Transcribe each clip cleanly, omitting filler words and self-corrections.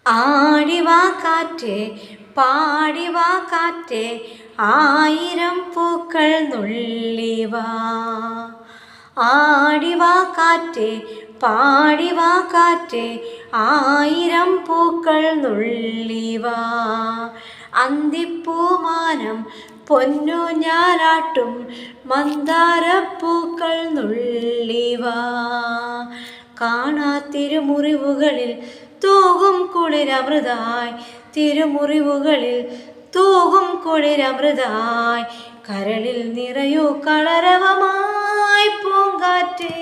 ആടിവാ കാറ്റേ പാടിവാ കാറ്റേ ആയിരം പൂക്കൾ നുള്ളിവാ. ആടിവാ കാറ്റേ പാടിവാ കാറ്റേ ആയിരം പൂക്കൾ നുള്ളിവാ. അന്തിപ്പൂമാനം പൊന്നു ഞാലാട്ടും മന്ദാരപ്പൂക്കൾ നുള്ളിവാ. കാണാ തിരുമുറിവുകളിൽ തൂകും കുളിരമൃതായി, തിരുമുറിവുകളിൽ തൂകും കുളിരമൃതായി, കരളിൽ നിറയൂ കളരവമായി പൂങ്കാറ്റേ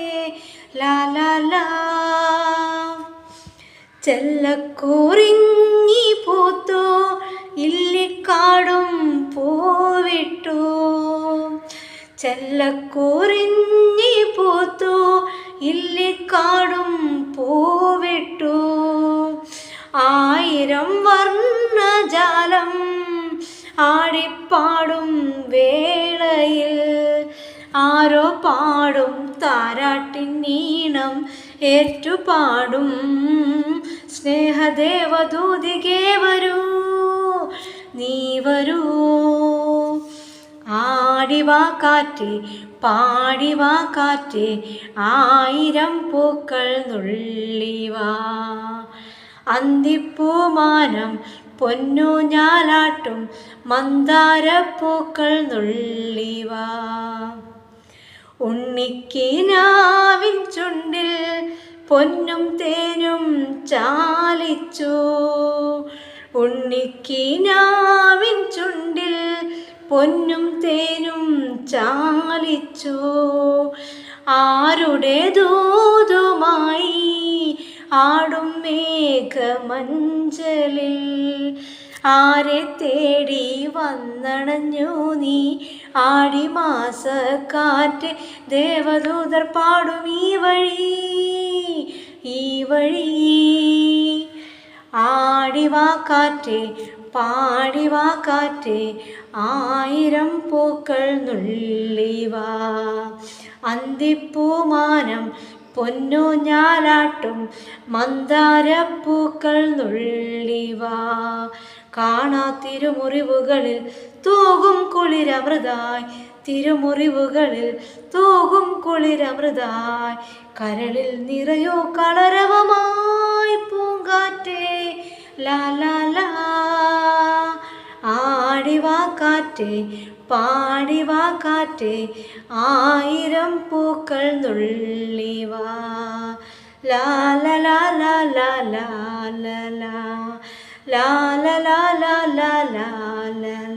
ലാ ലാ. ചെല്ലക്കൂറിഞ്ഞി പൂത്തോ ഇല്ലിക്കാടും പൂവിട്ടു, ചെല്ലക്കൂറിഞ്ഞി പൂത്തോ ഇല്ലിക്കാടും പൂവിട്ടു. ആയിരം വർണ്ണജാലം ആടിപ്പാടും വേളയിൽ ആരോ പാടും താരാട്ടിൻ ഈണം ഏറ്റുപാടും. സ്നേഹദേവദൂതികേ വരൂ നീ വരൂ. ആടിവാ കാറ്റേ പാടിവാ കാറ്റേ ആയിരം പൂക്കൾ നുള്ളിവാ. അന്തിപ്പൂമാനം പൊന്നു ഞാലാട്ടും മന്ദാരപ്പൂക്കൾ നുള്ളിവാ. ഉണ്ണിക്കിനാവിൻ ചുണ്ടിൽ പൊന്നും തേനും ചാലിച്ചു, ഉണ്ണിക്കിനാവിൻ ചുണ്ടിൽ പൊന്നും തേനും ചാലിച്ചു. ആരുടെ ദൂതുമായി ആടും മേഘമഞ്ചലിൽ ആരെ തേടി വന്നണഞ്ഞു നീ ആടിമാസക്കാറ്റ്. ദേവദൂതർ പാടും ഈ വഴി ഈ വഴി. ആടിവാ കാറ്റേ പാടിവാ കാറ്റേ ആയിരം പൂക്കൾ നുള്ളിവാ. അന്തിപ്പൂമാനം പൊന്നു ഞാലാട്ടും മന്ദാരപ്പൂക്കൾ നുള്ളിവാ. കാണാ തിരുമുറിവുകളിൽ തൂകും കുളിരമൃതായി, തിരുമുറിവുകളിൽ തൂകും കുളിരമൃതായി, കരളിൽ നിറയോ കളരവമായി പൂങ്കാറ്റേ ലാ ലാ. ആടിവാ കാറ്റേ പാടിവാ കാറ്റേ ആയിരം പൂക്കൾ നുള്ളിവാ. ലാ ലാ ലാ ലാ ലാ ലാ ലാ ലാ ലാ ലാ ലാ ലാ ലാ ലാ.